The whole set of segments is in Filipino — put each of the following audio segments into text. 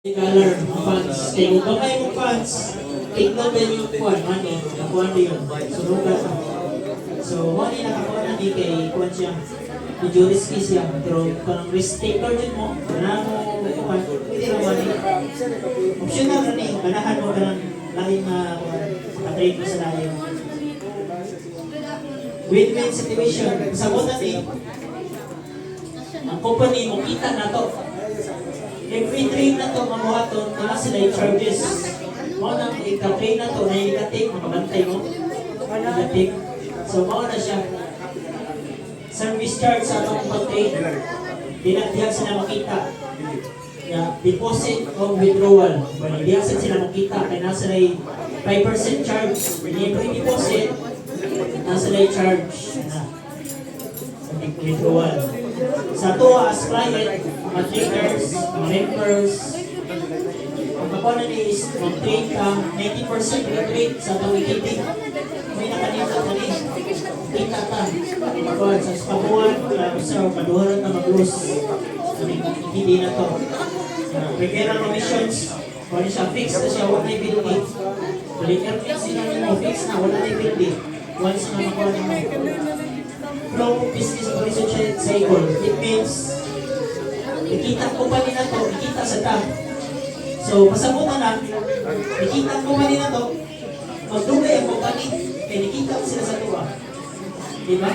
Color, funds. Kaya kung ba kayo mong funds, tignan ba yung kuwan, money, nakuha na yun. Sunugan na. So, money nakakuha na di kay kuwan siya. Medyo risky siya. Pero kung risk taker din mo, na mo kuwan, pwede na money. Optional na rin, ganahan mo ka ng lahing na makatrade mo sa layo. Win-win situation. Sa mo na rin, ang company mo kita na to. Every trade na to, mamuhaton, wala sila yung charges. Mga nang ika-trade na to, na ika-take, makabantay mo. Ika-take. So, mga na siya. Service charge sa atong pag-trade. Dinagdihan sila makita. Yeah, deposit o withdrawal. Dinagdihan sila makita. Kaya nasa na 5% charge. Every deposit, nasa na yung charge. Withdrawal. Sa to as client, mga traders, mga members, ang kapanan is mag-trade ka, 90% mag-trade sa itong ikiting. May nakanita ka rin. Kita ka. Sa spamuan, sa paduharan na mag-lose. Hindi na to. Referral commissions, wala siya fix na siya, wala na i-building. Balikan fix sila mo, fix na, wala na i-building. Once na makuha naman. Flow business horizontal cycle. It means ikita ang company na to, ikita sa ta. So, pasabutan na, ikita ang company na to, magdugay ang company, kaya ikita sila sa tuwa. Diba?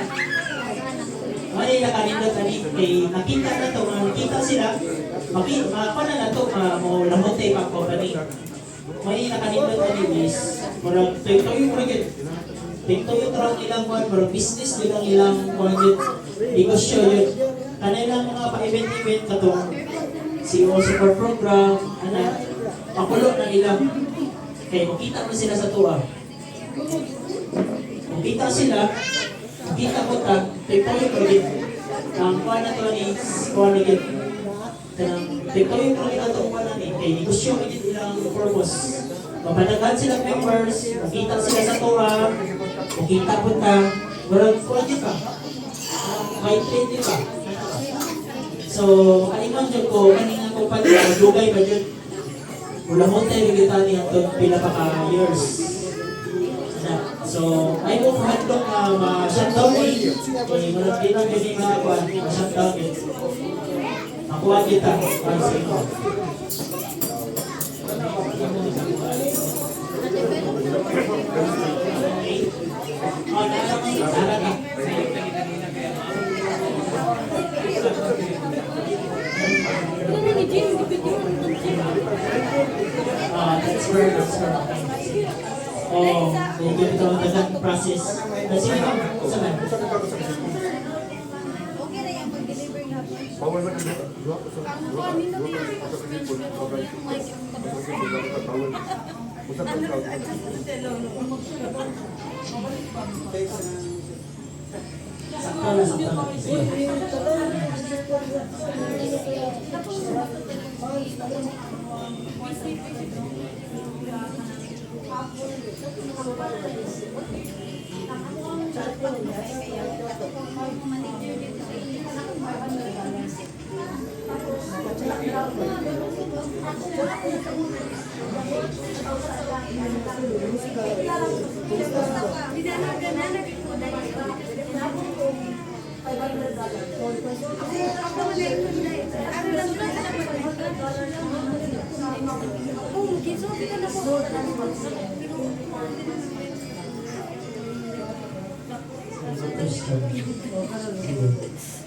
Mali na kanindot na kay nakita na to, nakita sila, makapana na to, lamote pa ang company. Mali na kanindot na is, marang ito yung project. Ito yung tarang ilang buwan, pero business din ang ilang buwan yun, negosyo yun. Kanilang mga pa-event-event na itong CEO support program, makulot ng ilang. Kaya makita mo sila sa tuwa. Makita sila, makita mo ta, ito yung project. Ang kuwan na ito ni kuwan na yun. Ito yung project na itong kuwan na ni, kaya negosyo mo yun ilang purpose. Mapanagan silang members, makita sila sa tuwa, makita po ta, walang kuwan yun ka. May trade yun ka. So, kaningan dyan ko, kaningan ko pa dyan, lugay ba dyan? Wala mo tayo kita niya ito pila pa ka-years. So, ay mo kahadlong ma-shutdown eh. Walang din ang yun yung mga kuwan, ma-shutdown eh. Nakuha kita, para sa ito. That's where oh, medyo ito ang dagat process. Kasi ito, saan? Okay na yan, pag-deliver nga po. Sakto na, sakto na.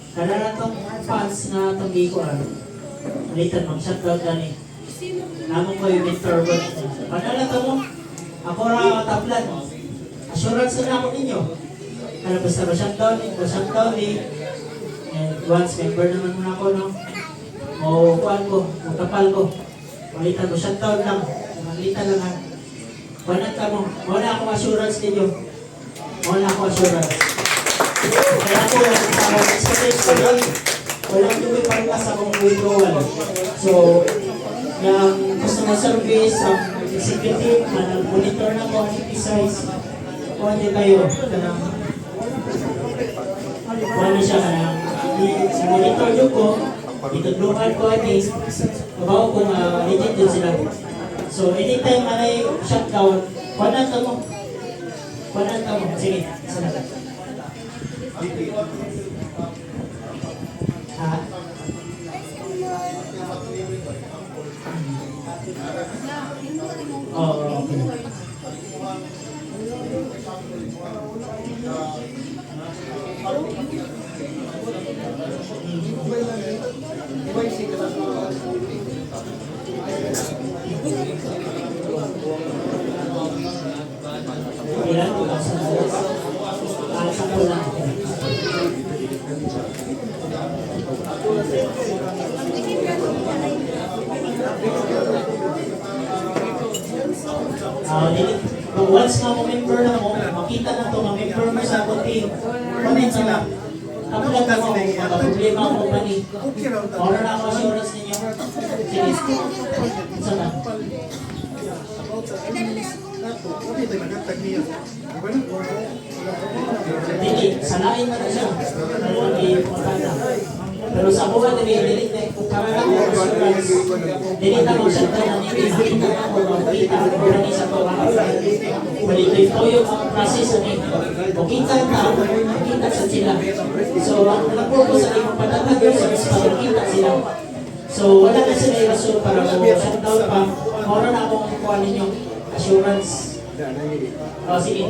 Kada na itong funds na itong gikuan, ulitan mag-shutdown na ni. Namang ko yung mid-turbot. Kada na ito mo, ako ra taplan. Assurance na ako ninyo. Kada basta ma-shutdown ni. And once member naman muna ako, no? O kuan ko, o kapal ko. Ulitan mo, shutdown lang. Ulitan lang ha. Wanag ka mo. Wala akong assurance ninyo. Wala akong assurance. Kaya po, sa experience ko lang, walang lumipang sa akong withdrawal. So, yung customer service, ang executive, monitor na ko, size, kung hindi kayo, wala siya, monitor nyo ko, itutulungan ko, Mabaw kung legit din sila. So, anytime may shutdown, kuhanan ka mo. Kuhanan ka mo. Sige, isa na. Ha? Oh, okay. Ilan? 2,000 sakto lang. Once na mo member na mo, makita na to, ma-member mo sa konti. Comment sila. Ako lang na mo, problema ako mani. Oras na ako assurance ninyo. Sige. Isa na. Dili, sanain na siya. Ano ang maganda. Pero sa buwan dili na karana ko assurance. Dili na mo siya na hindi makita na mo makita ko ni sa pawang. Balik ito yung process ani. Kita na, kita sa sila. So, ang purpose sa imong padagan sa kita sila. So, wala na sila rason para mo shutdown pa. Mora na akong kuha ninyong assurance. O, sige.